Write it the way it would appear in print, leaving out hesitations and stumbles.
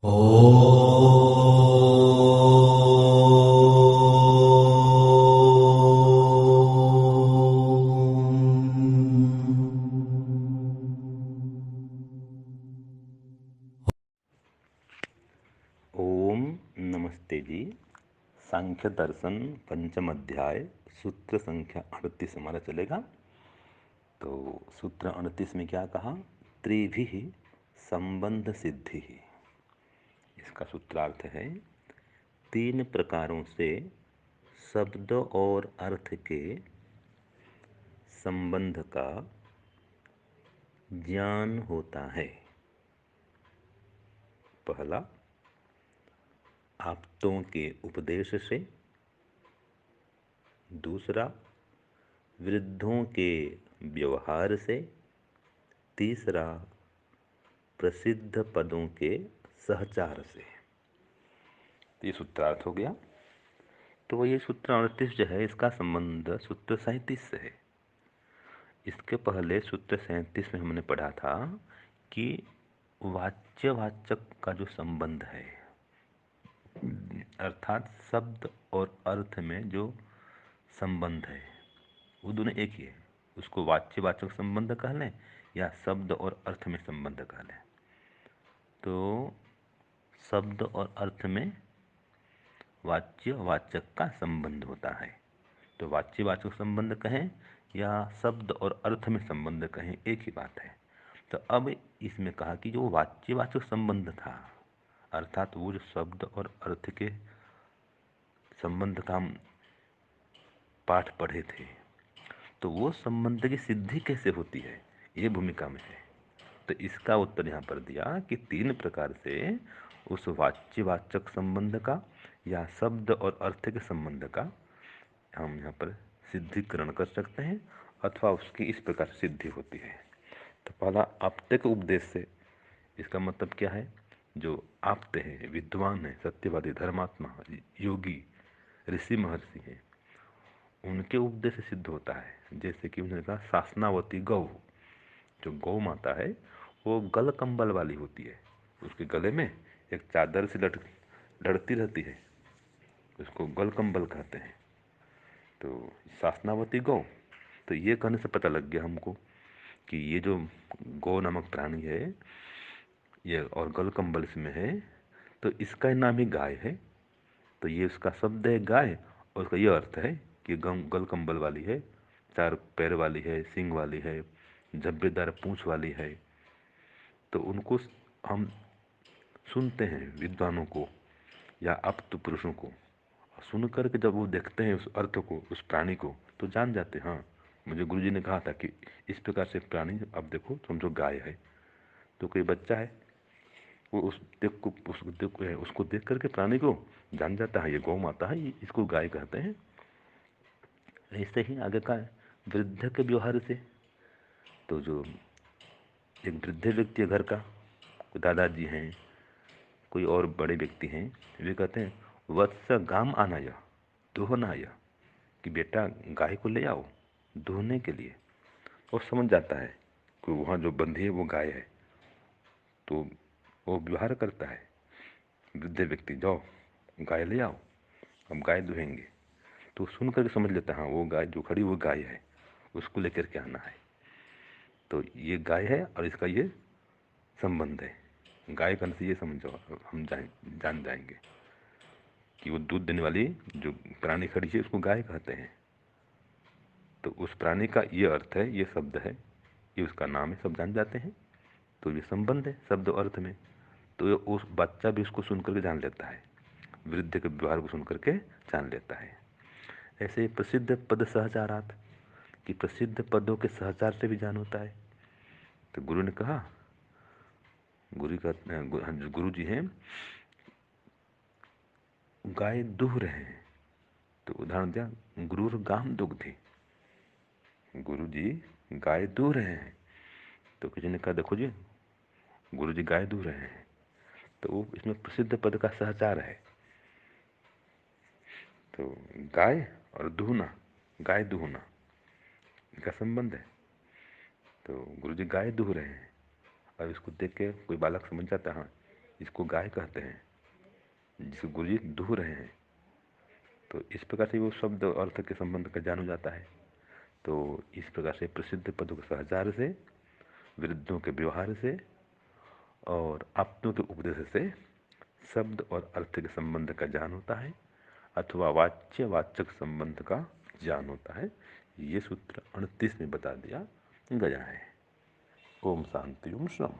ओ ओम नमस्ते जी। सांख्य दर्शन पंचम अध्याय सूत्र संख्या 38 हमारा चलेगा। तो सूत्र 38 में क्या कहा? त्रिभि संबंध सिद्धि। इसका सूत्रार्थ है तीन प्रकारों से शब्द और अर्थ के संबंध का ज्ञान होता है। पहला, आप्तों के उपदेश से। दूसरा, वृद्धों के व्यवहार से। तीसरा, प्रसिद्ध पदों के सहचार से। तो ये सूत्रार्थ हो गया। तो ये सूत्र 38 जो है इसका संबंध सूत्र 37 से है। इसके पहले सूत्र 37 में हमने पढ़ा था कि वाच्यवाचक का जो संबंध है, अर्थात शब्द और अर्थ में जो संबंध है वो दोनों एक ही है। उसको वाच्यवाचक संबंध कह लें या शब्द और अर्थ में संबंध कह लें। तो शब्द और अर्थ में वाच्य वाचक का संबंध होता है। तो वाच्यवाचक संबंध कहें या शब्द और अर्थ में संबंध कहें, एक ही बात है। तो अब इसमें कहा कि जो वाच्यवाचक संबंध था, अर्थात वो जो शब्द और अर्थ के संबंध का हम पाठ पढ़े थे, तो वो संबंध की सिद्धि कैसे होती है, ये भूमिका में है। तो इसका उत्तर यहाँ पर दिया कि तीन प्रकार से उस वाच्यवाचक संबंध का या शब्द और अर्थ के संबंध का हम यहाँ पर सिद्धिकरण कर सकते हैं, अथवा उसकी इस प्रकार सिद्धि होती है। तो पहला, आप्त के उपदेश से। इसका मतलब क्या है? जो आप्त है, विद्वान है, सत्यवादी, धर्मात्मा, योगी, ऋषि, महर्षि है, उनके उपदेश से सिद्ध होता है। जैसे कि उन्होंने कहा शासनावती गौ, जो गौ माता है वो गल कंबल वाली होती है। उसके गले में एक चादर से लड़ती रहती है, उसको गल कंबल कहते हैं। तो शासनावती गौ, तो ये कहने से पता लग गया हमको कि ये जो गौ नामक प्राणी है ये और गल कंबल इसमें है, तो इसका नाम ही गाय है। तो ये उसका शब्द है गाय, और उसका ये अर्थ है कि गल कंबल वाली है, चार पैर वाली है, सींग वाली है, झब्बेदार पूंछ वाली है। तो उनको हम सुनते हैं, विद्वानों को या अप्त पुरुषों को सुन करके जब वो देखते हैं उस अर्थ को, उस प्राणी को, तो जान जाते हैं। हाँ, मुझे गुरुजी ने कहा था कि इस प्रकार से प्राणी, अब देखो समझो गाय है, तो कोई बच्चा है वो उसको देख करके प्राणी को जान जाता है ये गौ माता है, इसको गाय कहते हैं। ऐसे ही आगे का वृद्ध के व्यवहार से। तो जो एक वृद्ध व्यक्ति है घर का, कोई दादाजी हैं, कोई और बड़े व्यक्ति हैं, वे कहते हैं वत्स गाम आनाया दोहनाया, कि बेटा गाय को ले आओ दोहने के लिए। और समझ जाता है कि वहाँ जो बंधी है वो गाय है, तो वो व्यवहार करता है। वृद्ध व्यक्ति, जाओ गाय ले आओ, हम गाय दुहेंगे। तो सुन करके समझ लेता है हाँ वो गाय जो खड़ी वो गाय है, उसको लेकर के आना है। तो ये गाय है और इसका ये संबंध है। गाय का से ये समझो, हम जान जाएंगे कि वो दूध देने वाली जो प्राणी खड़ी है उसको गाय कहते हैं। तो उस प्राणी का ये अर्थ है, ये शब्द है, ये उसका नाम है, सब जान जाते हैं। तो ये संबंध है शब्द और अर्थ में। तो ये उस बच्चा भी उसको सुन करके जान लेता है, वृद्ध के व्यवहार को सुन करके जान लेता है। ऐसे ही प्रसिद्ध पद सहचारात, कि प्रसिद्ध पदों के सहचार से भी जान होता है। तो गुरु ने कहा, गुरु जी हैं गाय दूह रहे हैं, तो उदाहरण दिया गुरुर गाम दुग्धि, गुरु जी गाय दूह रहे हैं। तो किसी ने कहा देखो जी गुरु जी गाय दूह रहे हैं, तो वो इसमें प्रसिद्ध पद का सहचार है। तो गाय और दूहना, गाय दूहना इनका संबंध है। तो गुरु जी गाय दूह रहे हैं, और इसको देख के कोई बालक समझ जाता है हाँ इसको गाय कहते हैं, जिसको गुरुजी दुह रहे हैं। तो इस प्रकार से वो शब्द और अर्थ के संबंध का जान हो जाता है। तो इस प्रकार से प्रसिद्ध पदों के सहचार से, वृद्धों के व्यवहार से और आप्तों के उपदेश से शब्द और अर्थ के संबंध का ज्ञान होता है, अथवा वाच्य वाचक संबंध का ज्ञान होता है। ये सूत्र 38 में बता दिया गया है। ओम शांति ओम श्रम।